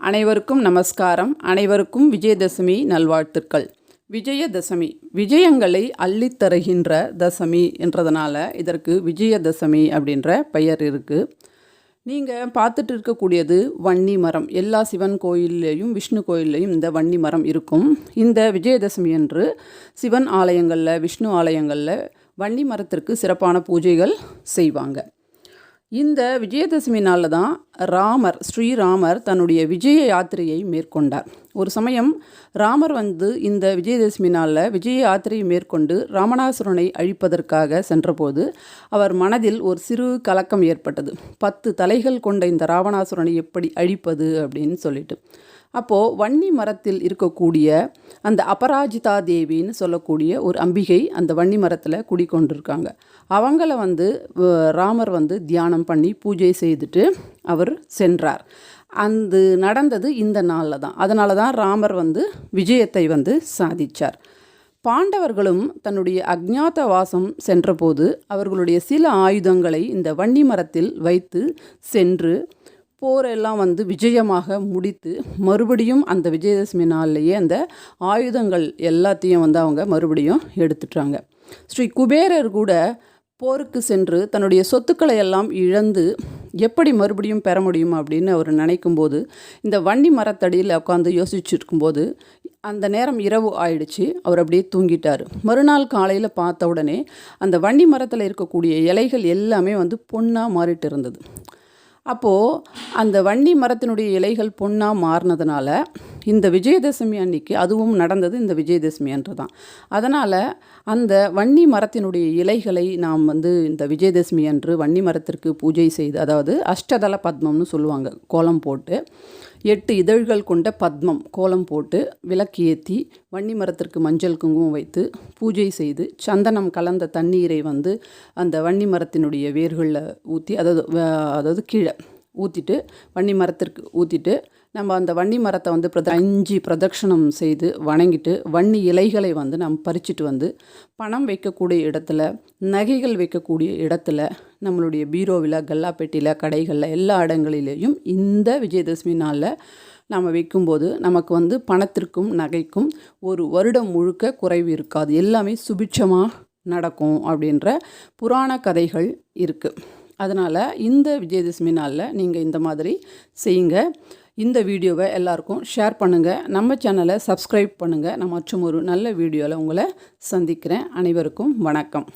அனைவருக்கும் நமஸ்காரம். அனைவருக்கும் விஜயதசமி நல்வாழ்த்துக்கள். விஜயதசமி விஜயங்களை அள்ளித்தருகின்ற தசமி என்றதுனால இதற்கு விஜயதசமி அப்படின்ற பெயர் இருக்குது. நீங்கள் பார்த்துட்டு இருக்கக்கூடியது வன்னி மரம். எல்லா சிவன் கோயில்லையும் விஷ்ணு கோயில்லையும் இந்த வன்னி மரம் இருக்கும். இந்த விஜயதசமி அன்று சிவன் ஆலயங்களில் விஷ்ணு ஆலயங்களில் வன்னி மரத்திற்கு சிறப்பான பூஜைகள் செய்வாங்க. இந்த விஜயதசமி நாளில் தான் ஸ்ரீராமர் தன்னுடைய விஜய யாத்திரையை மேற்கொண்டார். ஒரு சமயம் ராமர் இந்த விஜயதசமி நாளில் விஜய யாத்திரையை மேற்கொண்டு ராவணாசுரனை அழிப்பதற்காக சென்றபோது அவர் மனதில் ஒரு சிறு கலக்கம் ஏற்பட்டது. 10 தலைகள் கொண்ட இந்த ராவணாசுரனை எப்படி அழிப்பது அப்படின்னு சொல்லிட்டு. அப்போது வன்னி மரத்தில் இருக்கக்கூடிய அந்த அபராஜிதா தேவின்னு சொல்லக்கூடிய ஒரு அம்பிகை அந்த வன்னி மரத்தில் குடிக்கொண்டிருக்காங்க. அவங்கள ராமர் தியானம் பண்ணி பூஜை செய்துட்டு அவர் சென்றார். நடந்தது இந்த நாளில் தான். அதனால தான் ராமர் விஜயத்தை சாதித்தார். பாண்டவர்களும் தன்னுடைய அக்ஞாத வாசம் சென்றபோது அவர்களுடைய சில ஆயுதங்களை இந்த வன்னி மரத்தில் வைத்து சென்று போரெல்லாம் விஜயமாக முடித்து மறுபடியும் அந்த விஜயதசமி நாள்லேயே அந்த ஆயுதங்கள் எல்லாத்தையும் அவங்க மறுபடியும் எடுத்துட்டாங்க. ஸ்ரீ குபேரர் கூட போருக்கு சென்று தன்னுடைய சொத்துக்களை எல்லாம் இழந்து எப்படி மறுபடியும் பெற முடியும் அப்படின்னு அவர் நினைக்கும்போது இந்த வன்னி மரத்தடியில் உட்காந்து யோசிச்சுருக்கும்போது அந்த நேரம் இரவு ஆயிடுச்சு. அவர் அப்படியே தூங்கிட்டார். மறுநாள் காலையில் பார்த்த உடனே அந்த வன்னி மரத்தில் இருக்கக்கூடிய இலைகள் எல்லாமே பொன்னாக மாறிட்டு இருந்தது. அப்போது அந்த வன்னி மரத்தினுடைய இலைகள் பொன்னாக மாறினதுனால இந்த விஜயதசமி அன்னைக்கு அதுவும் நடந்தது இந்த விஜயதசமி அன்று தான். அதனால் அந்த வன்னி மரத்தினுடைய இலைகளை நாம் இந்த விஜயதசமி அன்று வன்னி மரத்திற்கு பூஜை செய்து, அதாவது அஷ்டதள பத்மம்னு சொல்லுவாங்க, கோலம் போட்டு 8 இதழ்கள் கொண்ட பத்மம் கோலம் போட்டு விளக்கு ஏற்றி வன்னி மரத்திற்கு மஞ்சள் குங்குமம் வைத்து பூஜை செய்து சந்தனம் கலந்த தண்ணீரை அந்த வன்னி மரத்தினுடைய வேர்களில் ஊற்றி அதாவது கீழே ஊற்றிட்டு வன்னி மரத்திற்கு ஊற்றிட்டு நம்ம அந்த வன்னி மரத்தை 5 பிரதட்சணம் செய்து வணங்கிட்டு வன்னி இலைகளை நம்ம பறிச்சுட்டு பணம் வைக்கக்கூடிய இடத்துல, நகைகள் வைக்கக்கூடிய இடத்துல, நம்மளுடைய பீரோவில், கல்லாப்பெட்டியில், கடைகளில் எல்லா இடங்களிலேயும் இந்த விஜயதசமி நாளில் நாம் வைக்கும்போது நமக்கு பணத்திற்கும் நகைக்கும் ஒரு வருடம் முழுக்க குறைவு இருக்காது. எல்லாமே சுபிட்சமாக நடக்கும் அப்படின்ற புராண கதைகள் இருக்குது. அதனால் இந்த விஜயதசமி நாளில் நீங்கள் இந்த மாதிரி செய்யுங்க. இந்த வீடியோவை எல்லாருக்கும் ஷேர் பண்ணுங்கள். நம்ம சேனலை சப்ஸ்கிரைப் பண்ணுங்கள். நான் மற்றும் ஒரு நல்ல வீடியோவில் உங்களை சந்திக்கிறேன். அனைவருக்கும் வணக்கம்.